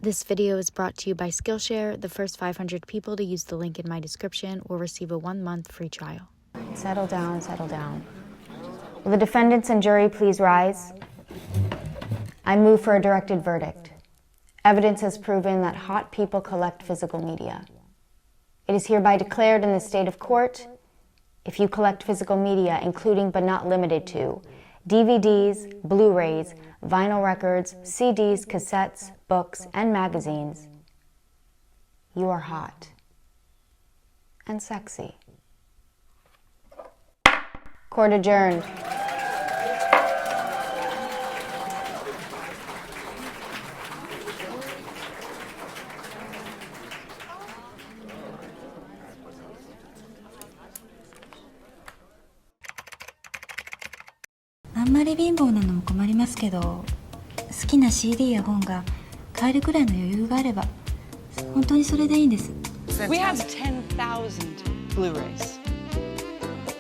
This video is brought to you by Skillshare. The first 500 people to use the link in my description will receive a 1-month free trial. Settle down, settle down. Will the defendants and jury please rise? I move for a directed verdict. Evidence has proven that hot people collect physical media. It is hereby declared in the state of court, if you collect physical media, including but not limited to DVDs, Blu-rays, vinyl records, CDs, cassettes, books, and magazines, you are hot and sexy. Court adjourned.あんまり貧乏なのも困りますけど、好きな CD や本が買えるくらいの余裕があれば、本当にそれでいいんです。We have 10,000 Blu-rays.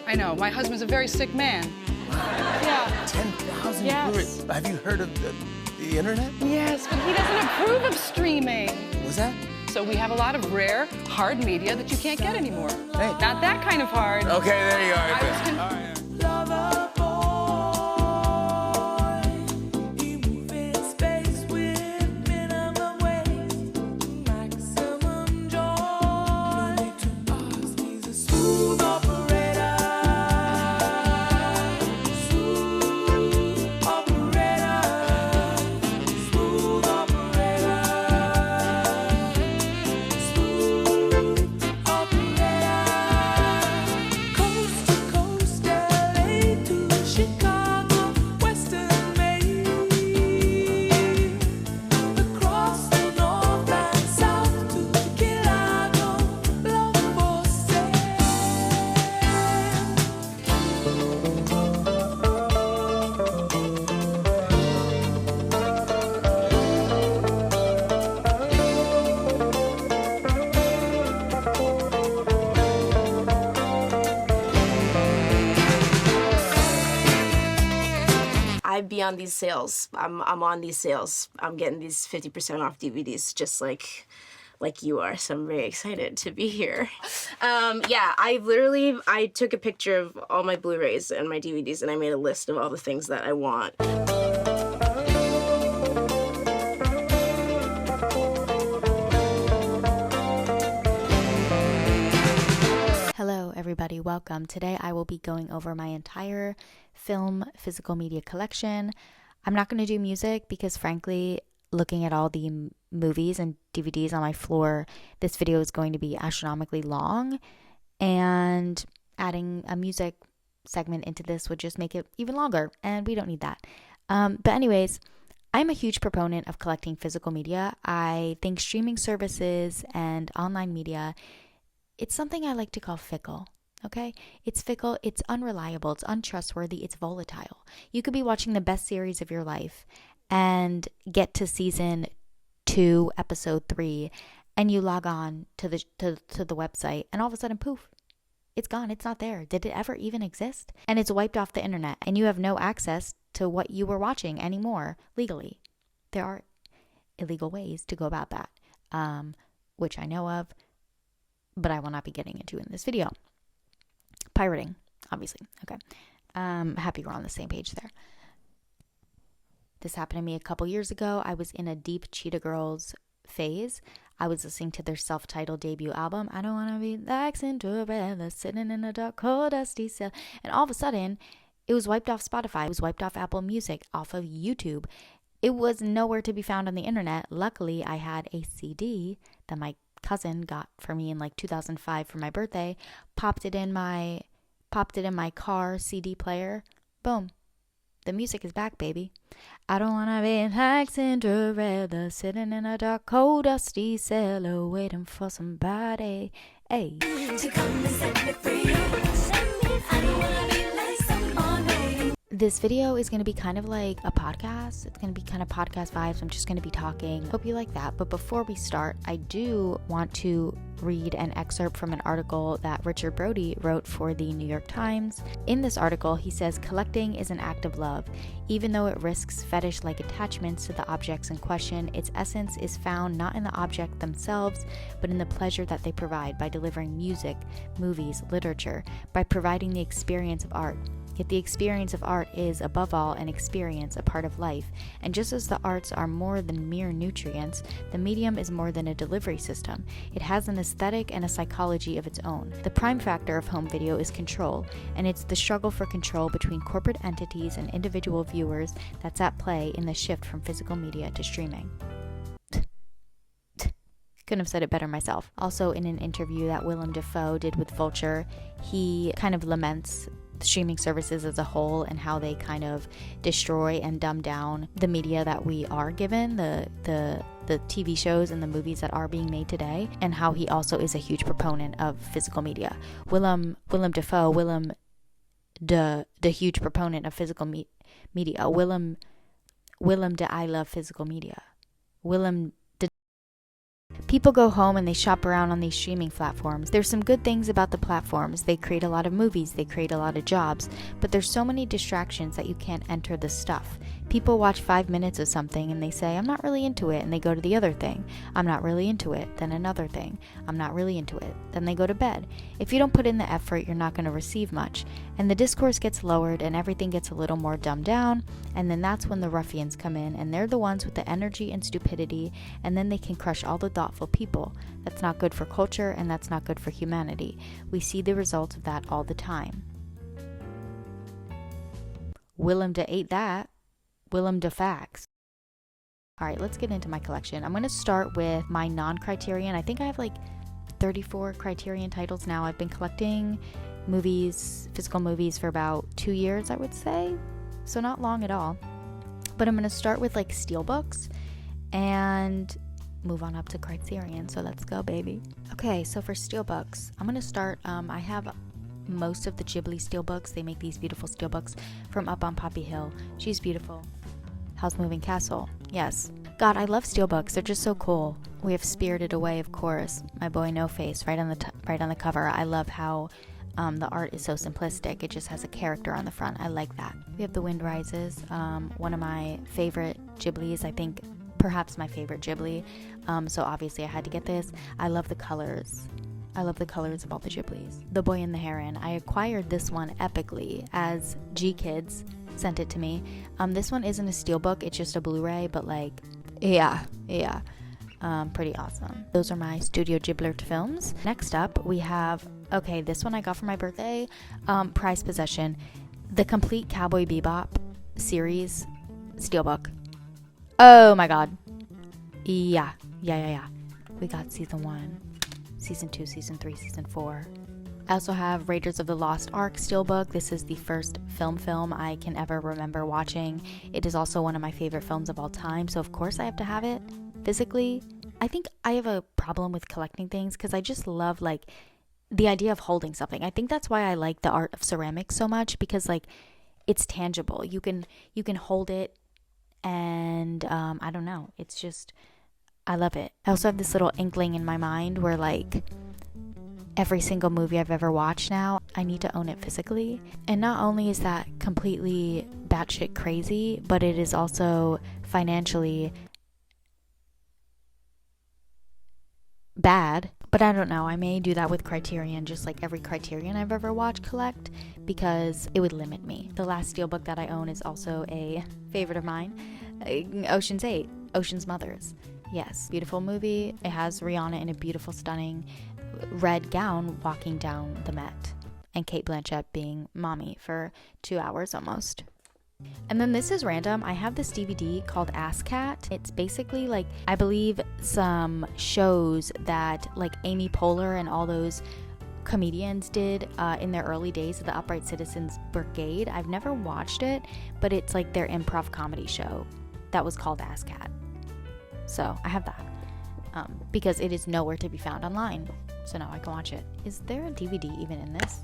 I know, my husband's a very sick man. Yeah. 10,000 Yes. Blu-rays. Have you heard of the internet? Yes, but he doesn't approve of streaming. What's that? So we have a lot of rare, hard media that you can't get anymore. Hey. Not that kind of hard. Okay, there you are. I was con- All right. I'd be on these sales. I'm on these sales. I'm getting these 50% off DVDs just like you are. So I'm very excited to be here. Yeah, I took a picture of all my Blu-rays and my DVDs and I made a list of all the things that I want. Hello everybody, welcome. Today I will be going over my entire film physical media collection. I'm not going to do music because frankly, looking at all the movies and DVDs on my floor, this video is going to be astronomically long, and adding a music segment into this would just make it even longer, and we don't need that. But anyways, I'm a huge proponent of collecting physical media. I think streaming services and online media, it's something I like to call fickle, okay? It's fickle, it's unreliable, it's untrustworthy, it's volatile. You could be watching the best series of your life and get to season 2, episode 3, and you log on to the website, and all of a sudden, poof, it's gone, it's not there. Did it ever even exist? And it's wiped off the internet, and you have no access to what you were watching anymore legally. There are illegal ways to go about that, which I know of, but I will not be getting into in this video. Pirating, obviously. Okay. Happy we're on the same page there. This happened to me a couple years ago. I was in a deep Cheetah Girls phase. I was listening to their self-titled debut album, I Don't Wanna Be Like Cinderella, sitting in a dark, cold, dusty cell. And all of a sudden, it was wiped off Spotify. It was wiped off Apple Music, off of YouTube. It was nowhere to be found on the internet. Luckily, I had a CD that my cousin got for me in like 2005 for my birthday. Popped it in my car CD player. Boom. The music is back, baby. I don't wanna be like Cinderella, sitting in a dark, cold, dusty cellar, waiting for somebody, hey, to come and set me free. I don't wanna be like somebody. This video is going to be kind of like a podcast. It's going to be kind of podcast vibes. I'm just going to be talking. Hope you like that. But before we start, I do want to read an excerpt from an article that Richard Brody wrote for the New York Times. In this article, he says, collecting is an act of love. Even though it risks fetish-like attachments to the objects in question, its essence is found not in the object themselves, but in the pleasure that they provide by delivering music, movies, literature, by providing the experience of art. Yet the experience of art is, above all, an experience, a part of life, and just as the arts are more than mere nutrients, the medium is more than a delivery system. It has an aesthetic and a psychology of its own. The prime factor of home video is control, and it's the struggle for control between corporate entities and individual viewers that's at play in the shift from physical media to streaming. Couldn't have said it better myself. Also, in an interview that Willem Dafoe did with Vulture, he kind of laments streaming services as a whole and how they kind of destroy and dumb down the media that we are given, the TV shows and the movies that are being made today, and how he also is a huge proponent of physical media. Willem Dafoe, the huge proponent of physical media. Willem I love physical media. People go home and they shop around on these streaming platforms. There's some good things about the platforms. They create a lot of movies, they create a lot of jobs, but there's so many distractions that you can't enter the stuff. People watch 5 minutes of something and they say, I'm not really into it, and they go to the other thing. I'm not really into it, then another thing. I'm not really into it, then they go to bed. If you don't put in the effort, you're not going to receive much, and the discourse gets lowered and everything gets a little more dumbed down, and then that's when the ruffians come in, and they're the ones with the energy and stupidity, and then they can crush all the thoughtful people. That's not good for culture, and that's not good for humanity. We see the results of that all the time. Willem da ate that. Willem da facts. Alright, let's get into my collection. I'm going to start with my non-Criterion. I think I have like 34 Criterion titles now. I've been collecting movies, physical movies, for about 2 years, I would say. So not long at all. But I'm going to start with like steelbooks and move on up to Criterion. So let's go, baby. Okay, so for steelbooks, I'm going to start, I have most of the Ghibli steelbooks. They make these beautiful steelbooks from up on Poppy Hill. She's beautiful. How's Moving Castle? Yes. God, I love steelbooks. They're just so cool. We have Spirited Away, of course. My boy No Face, right on the cover. I love how the art is so simplistic. It just has a character on the front. I like that. We have The Wind Rises, one of my favorite Ghiblis. I think perhaps my favorite Ghibli. So obviously I had to get this. I love the colors. I love the colors of all the Ghiblis. The Boy and the Heron. I acquired this one epically as G-Kids sent it to me. This one isn't a steelbook, it's just a Blu-ray, but like, yeah. Pretty awesome. Those are my Studio Ghibli films. Next up, we have, okay, this one I got for my birthday, prized possession, the complete Cowboy Bebop series steelbook. Oh my god. Yeah. We got season 1, season 2, season 3, season 4. I also have Raiders of the Lost Ark steelbook. This is the first film I can ever remember watching. It is also one of my favorite films of all time, so of course I have to have it physically. I think I have a problem with collecting things because I just love like the idea of holding something. I think that's why I like the art of ceramics so much, because like it's tangible. You can hold it, and I don't know. It's just, I love it. I also have this little inkling in my mind where like every single movie I've ever watched now, I need to own it physically. And not only is that completely batshit crazy, but it is also financially bad. But I don't know, I may do that with Criterion, just like every Criterion I've ever watched collect, because it would limit me. The last steelbook that I own is also a favorite of mine, Ocean's 8, Ocean's Mothers. Yes, beautiful movie. It has Rihanna in a beautiful, stunning red gown walking down the Met, and Cate Blanchett being mommy for 2 hours almost. And then this is random. I have this DVD called Ass Cat. It's basically like, I believe, some shows that like Amy Poehler and all those comedians did in their early days of the Upright Citizens Brigade. I've never watched it, but it's like their improv comedy show that was called Ass Cat. So I have that because it is nowhere to be found online. So now I can watch it. Is there a DVD even in this?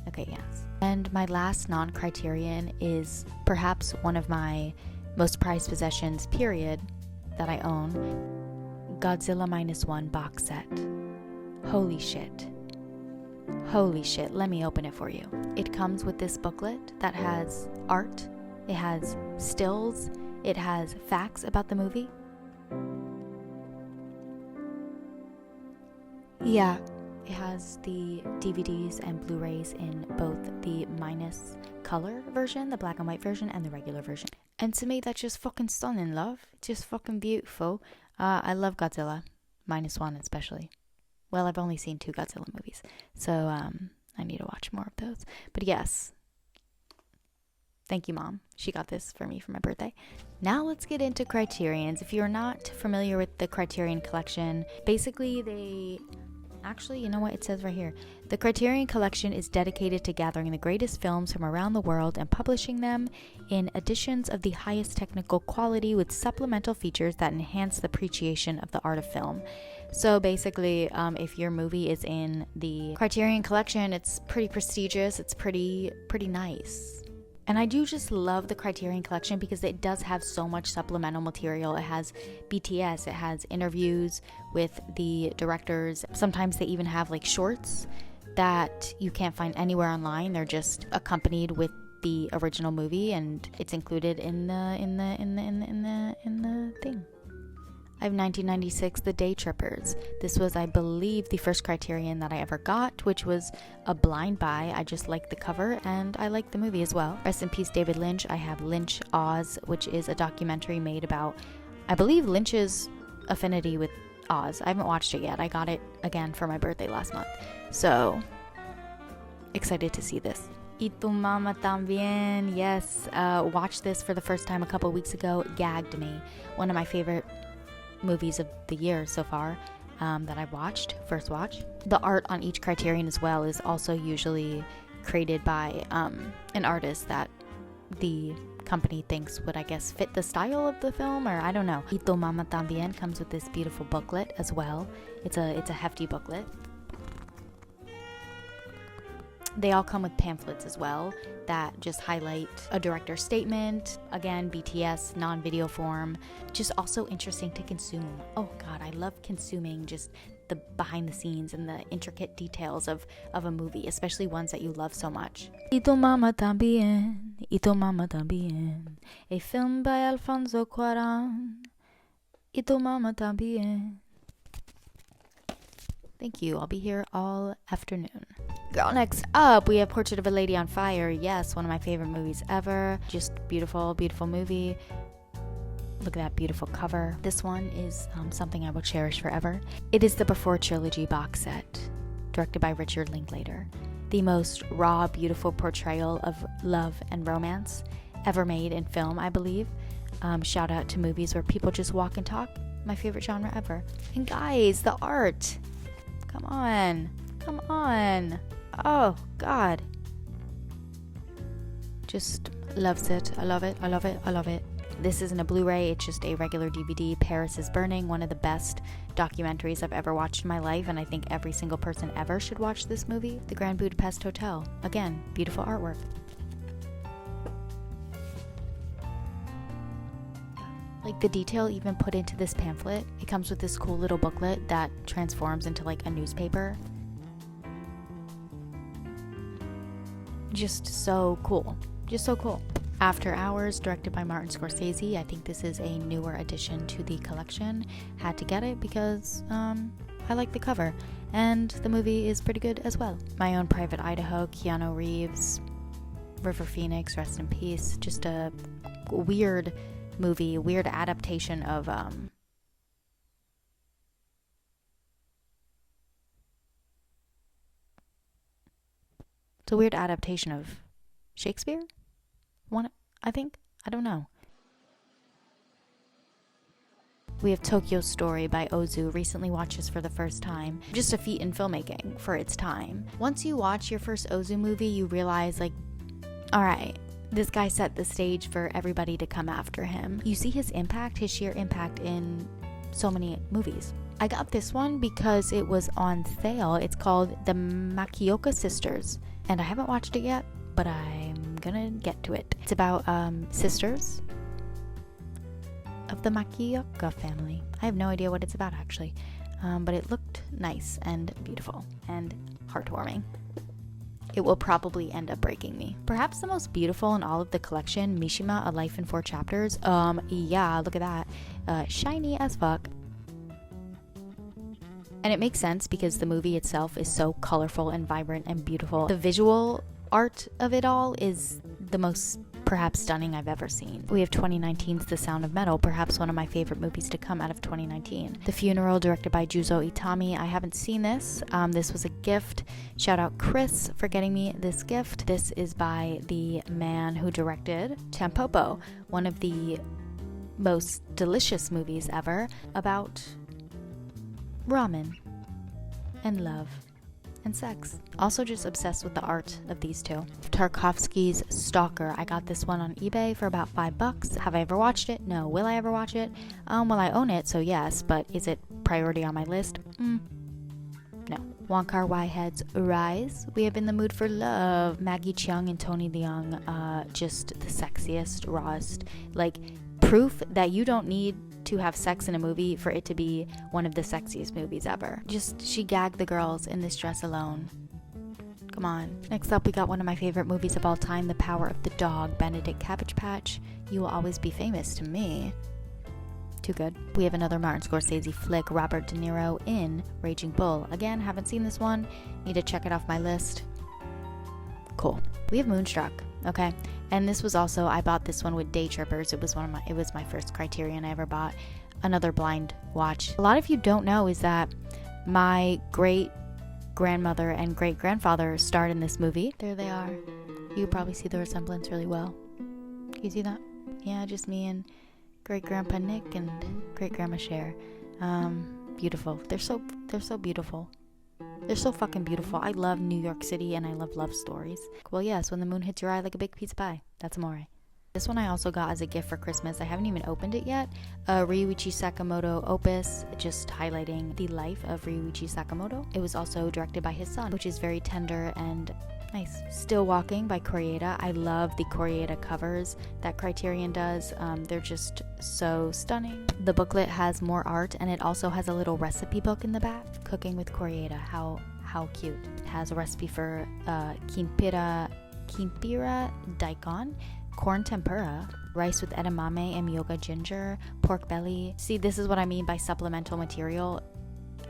Okay, yes. And my last non-Criterion is perhaps one of my most prized possessions, period, that I own. Godzilla -1 box set. Holy shit. Holy shit, let me open it for you. It comes with this booklet that has art, it has stills, it has facts about the movie. Yeah, it has the DVDs and Blu-rays in both the minus color version, the black and white version, and the regular version. And to me, that's just fucking stunning, love. Just fucking beautiful. I love Godzilla, -1 especially. Well, I've only seen 2 Godzilla movies, so I need to watch more of those. But yes, thank you, Mom. She got this for me for my birthday. Now let's get into Criterions. If you're not familiar with the Criterion Collection, basically actually, you know what? It says right here. The Criterion Collection is dedicated to gathering the greatest films from around the world and publishing them in editions of the highest technical quality with supplemental features that enhance the appreciation of the art of film. So basically, if your movie is in the Criterion Collection, it's pretty prestigious. It's pretty nice. And I do just love the Criterion Collection because it does have so much supplemental material. It has BTS, it has interviews with the directors. Sometimes they even have like shorts that you can't find anywhere online. They're just accompanied with the original movie, and it's included in the thing. I have 1996, The Day Trippers. This was, I believe, the first Criterion that I ever got, which was a blind buy. I just liked the cover, and I liked the movie as well. Rest in peace, David Lynch. I have Lynch Oz, which is a documentary made about, I believe, Lynch's affinity with Oz. I haven't watched it yet. I got it again for my birthday last month. So, excited to see this. Y tu mama también. Yes, watched this for the first time a couple weeks ago. It gagged me. One of my favorite movies of the year so far that I watched, first watch. The art on each Criterion as well is also usually created by an artist that the company thinks would, I guess, fit the style of the film, or I don't know. Y tu mama también comes with this beautiful booklet as well. It's a hefty booklet. They all come with pamphlets as well that just highlight a director's statement. Again, BTS, non-video form. Just also interesting to consume. Oh God, I love consuming just the behind the scenes and the intricate details of a movie, especially ones that you love so much. Y tu mama también, y tu mama también. A film by Alfonso Cuarón. Y tu mama también. Thank you. I'll be here all afternoon. Girl, next up, we have Portrait of a Lady on Fire. Yes, one of my favorite movies ever. Just beautiful, beautiful movie. Look at that beautiful cover. This one is something I will cherish forever. It is the Before Trilogy box set, directed by Richard Linklater. The most raw, beautiful portrayal of love and romance ever made in film, I believe. Shout out to movies where people just walk and talk. My favorite genre ever. And guys, the art. Come on. Come on. Oh, God. Just loves it. I love it. I love it. I love it. This isn't a Blu-ray. It's just a regular DVD. Paris is Burning. One of the best documentaries I've ever watched in my life. And I think every single person ever should watch this movie. The Grand Budapest Hotel. Again, beautiful artwork. Like the detail even put into this pamphlet. It comes with this cool little booklet that transforms into like a newspaper. Just so cool. Just so cool. After Hours, directed by Martin Scorsese. I think this is a newer addition to the collection. Had to get it because I like the cover. And the movie is pretty good as well. My Own Private Idaho, Keanu Reeves, River Phoenix, rest in peace. Just a weird movie, weird adaptation of it's a weird adaptation of Shakespeare? One, I think? I don't know. We have Tokyo Story by Ozu. Recently watched this for the first time. Just a feat in filmmaking for its time. Once you watch your first Ozu movie, you realize, like, alright, this guy set the stage for everybody to come after him. You see his impact, his sheer impact in so many movies. I got this one because it was on sale. It's called The Makioka Sisters. and I haven't watched it yet, but I'm gonna get to it. It's about sisters of the Makioka family. I have no idea what it's about actually, but it looked nice and beautiful and heartwarming. It will probably end up breaking me. Perhaps the most beautiful in all of the collection, Mishima, A Life in 4 Chapters. Yeah, look at that. Shiny as fuck. And it makes sense because the movie itself is so colorful and vibrant and beautiful. The visual art of it all is the most perhaps stunning I've ever seen. We have 2019's The Sound of Metal, perhaps one of my favorite movies to come out of 2019. The Funeral, directed by Juzo Itami. I haven't seen this. This was a gift. Shout out Chris for getting me this gift. This is by the man who directed Tampopo, one of the most delicious movies ever about ramen and love and sex. Also just obsessed with the art of these two. Tarkovsky's Stalker. I got this one on eBay for about $5. Have I ever watched it? No. Will I ever watch it? Well, I own it, so yes, but is it priority on my list? No. Wong Kar-wai's Rise. We have In the Mood for Love. Maggie Cheung and Tony Leung, just the sexiest, rawest, like proof that you don't need to have sex in a movie for it to be one of the sexiest movies ever. Just, she gagged the girls in this dress alone. Come on. Next up, we got one of my favorite movies of all time, The Power of the Dog, Benedict Cabbage Patch. You Will Always Be Famous to me. Too good. We have another Martin Scorsese flick, Robert De Niro in Raging Bull. Again, haven't seen this one. Need to check it off my list. Cool. We have Moonstruck. Okay. And this was also, I bought this one with Day Trippers. It was my first Criterion I ever bought. Another blind watch. A lot of you don't know is that my great grandmother and great grandfather starred in this movie. There they are. You probably see the resemblance really well. Can you see that? Yeah, just me and great grandpa Nick and great grandma Cher. Beautiful. They're so beautiful. They're so fucking beautiful. I love New York City and I love love stories. Well, yes, when the moon hits your eye like a big piece of pie. That's amore. This one I also got as a gift for Christmas. I haven't even opened it yet. Ryuichi Sakamoto opus, just highlighting the life of Ryuichi Sakamoto. It was also directed by his son, which is very tender and nice. Still Walking by Koreeda. I love the Koreeda covers that Criterion does. They're just so stunning. The booklet has more art and it also has a little recipe book in the back. Cooking with Koreeda. How cute. It has a recipe for kimpira daikon, corn tempura, rice with edamame and myoga ginger, pork belly. See, this is what I mean by supplemental material.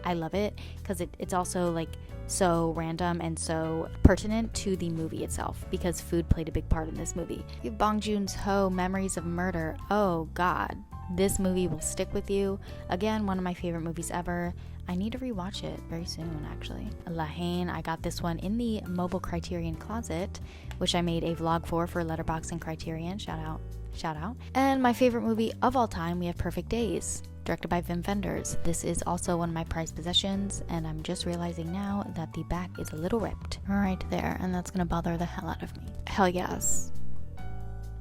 I love it because it's also like so random and so pertinent to the movie itself because food played a big part in this movie. You have Bong Joon-ho, Memories of Murder. Oh god, this movie will stick with you. Again, one of my favorite movies ever. I need to rewatch it very soon actually. La Haine, I got this one in the mobile Criterion closet, which I made a vlog for Letterboxd and Criterion. Shout out. And my favorite movie of all time, we have Perfect Days, directed by Wim Wenders. This is also one of my prized possessions, and I'm just realizing now that the back is a little ripped right there, and that's gonna bother the hell out of me. Hell yes.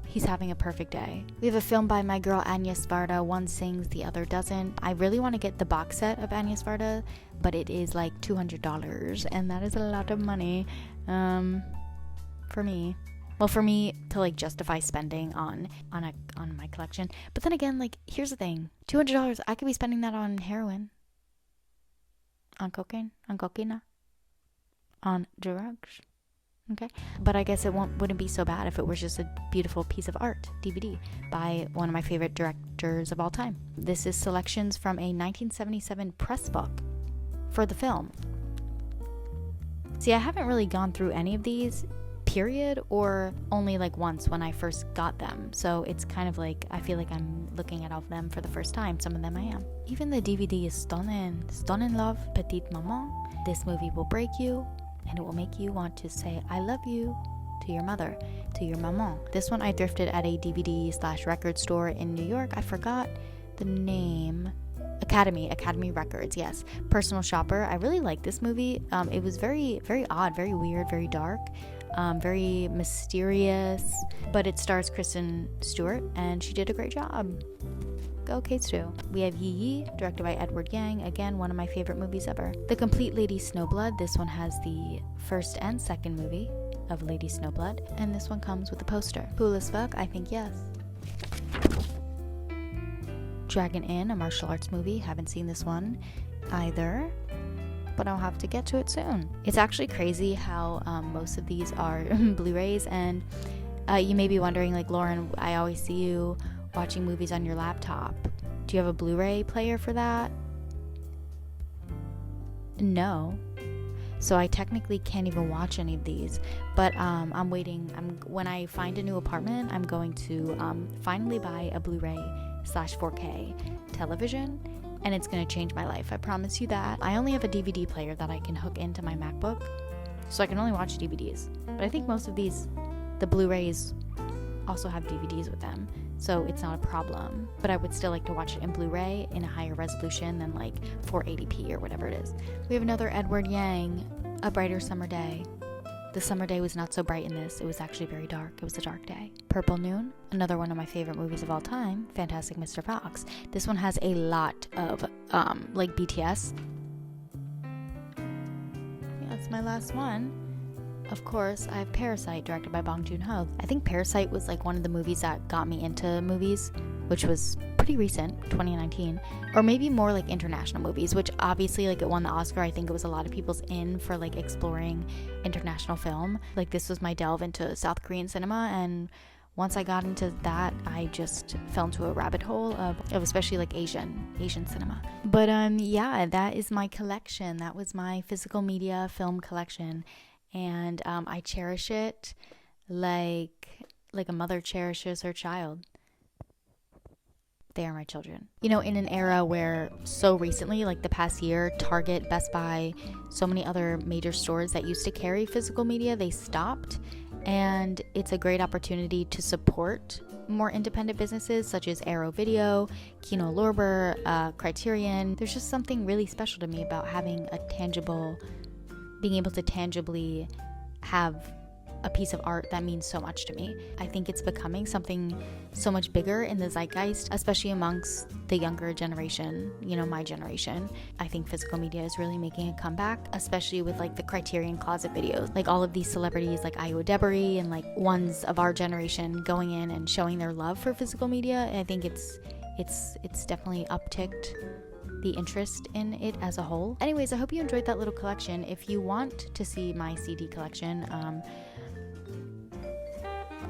He's having a perfect day. We have a film by my girl Anya Sparta. One sings, the other doesn't. I really want to get the box set of Anya Sparta, but it is like $200, and that is a lot of money for me. Well, for me to like justify spending on my collection. But then again, like, here's the thing: $200, I could be spending that on heroin, on cocaine, on cocaine, on drugs. Okay, but I guess it wouldn't be so bad if it was just a beautiful piece of art DVD by one of my favorite directors of all time. This is selections from a 1977 press book for the film. See, I haven't really gone through any of these, period, or only like once when I first got them. So it's kind of like, I feel like I'm looking at all of them for the first time. Some of them I am. Even the DVD is stunning. Stunning love, Petite Maman. This movie will break you, and it will make you want to say I love you to your mother, to your maman. This one I thrifted at a DVD/record store in New York. I forgot the name. Academy Records, yes. Personal Shopper. I really like this movie. It was very, very odd, very weird, very dark, very mysterious, but it stars Kristen Stewart, and she did a great job. Go Kate Stu. We have Yi Yi, directed by Edward Yang. Again, one of my favorite movies ever. The Complete Lady Snowblood. This one has the first and second movie. of Lady Snowblood, and this one comes with a poster. Cool as fuck? I think yes. Dragon Inn, a martial arts movie. Haven't seen this one either, but I'll have to get to it soon. It's actually crazy how most of these are Blu-rays, and you may be wondering, like, Lauren, I always see you watching movies on your laptop. Do you have a Blu-ray player for that? No. So I technically can't even watch any of these, but I'm waiting. When I find a new apartment, I'm going to finally buy a Blu-ray/4K television, and it's going to change my life. I promise you that. I only have a DVD player that I can hook into my MacBook, so I can only watch DVDs. But I think most of these, the Blu-rays also have DVDs with them, so it's not a problem. But I would still like to watch it in Blu-ray in a higher resolution than like 480p or whatever it is. We have another Edward Yang, A Brighter Summer Day. The summer day was not so bright in this. It was actually very dark. It was a dark day. Purple Noon, another one of my favorite movies of all time, Fantastic Mr. Fox. This one has a lot of like BTS. Yeah, that's my last one. Of course, I have Parasite, directed by Bong Joon-ho. I think Parasite was like one of the movies that got me into movies, which was pretty recent, 2019, or maybe more like international movies, which obviously like it won the Oscar. I think it was a lot of people's in for like exploring international film. Like this was my delve into South Korean cinema, and once I got into that, I just fell into a rabbit hole of especially like Asian cinema. But yeah, that is my collection. That was my physical media film collection. And I cherish it like a mother cherishes her child. They are my children. You know, in an era where so recently, like the past year, Target, Best Buy, so many other major stores that used to carry physical media, they stopped. And it's a great opportunity to support more independent businesses such as Arrow Video, Kino Lorber, Criterion. There's just something really special to me about having being able to tangibly have a piece of art that means so much to me. I think it's becoming something so much bigger in the zeitgeist, especially amongst the younger generation, you know, my generation. I think physical media is really making a comeback, especially with like the Criterion Closet videos. Like all of these celebrities like Ayo Edebiri and like ones of our generation going in and showing their love for physical media. And I think it's definitely upticked the interest in it as a whole. Anyways, I hope you enjoyed that little collection. If you want to see my CD collection,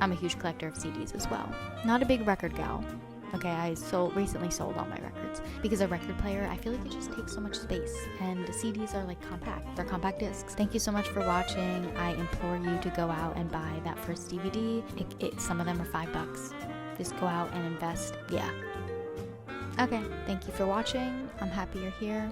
I'm a huge collector of CDs as well. Not a big record gal. Okay, I recently sold all my records because a record player, I feel like it just takes so much space, and CDs are like compact. They're compact discs. Thank you so much for watching. I implore you to go out and buy that first DVD. Some of them are $5. Just go out and invest. Yeah. Okay, thank you for watching. I'm happy you're here.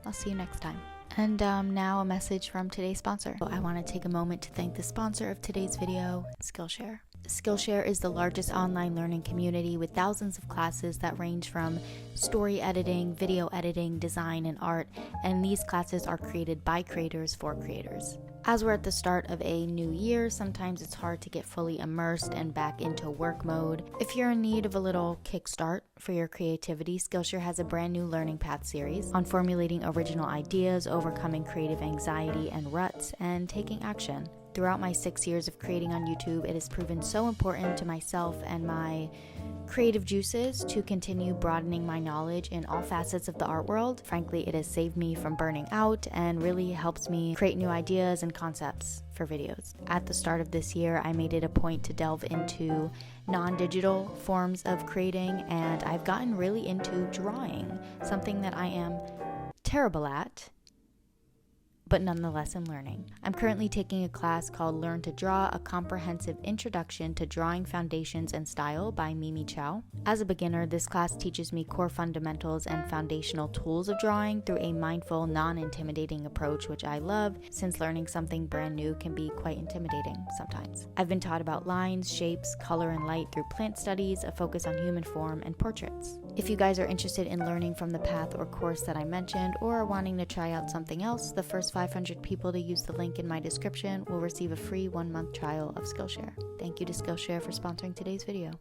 I'll see you next time. And now a message from today's sponsor. I want to take a moment to thank the sponsor of today's video, Skillshare. Skillshare is the largest online learning community with thousands of classes that range from story editing, video editing, design, and art, and these classes are created by creators for creators. As we're at the start of a new year, sometimes it's hard to get fully immersed and back into work mode. If you're in need of a little kickstart for your creativity, Skillshare has a brand new Learning Path series on formulating original ideas, overcoming creative anxiety and ruts, and taking action. Throughout my 6 years of creating on YouTube, it has proven so important to myself and my creative juices to continue broadening my knowledge in all facets of the art world. Frankly, it has saved me from burning out and really helps me create new ideas and concepts for videos. At the start of this year, I made it a point to delve into non-digital forms of creating, and I've gotten really into drawing, something that I am terrible at, but nonetheless I'm learning. I'm currently taking a class called Learn to Draw, a comprehensive introduction to drawing foundations and style by Mimi Chow. As a beginner, this class teaches me core fundamentals and foundational tools of drawing through a mindful, non-intimidating approach, which I love, since learning something brand new can be quite intimidating sometimes. I've been taught about lines, shapes, color, and light through plant studies, a focus on human form, and portraits. If you guys are interested in learning from the path or course that I mentioned, or are wanting to try out something else, the first 500 people to use the link in my description will receive a free 1-month trial of Skillshare. Thank you to Skillshare for sponsoring today's video.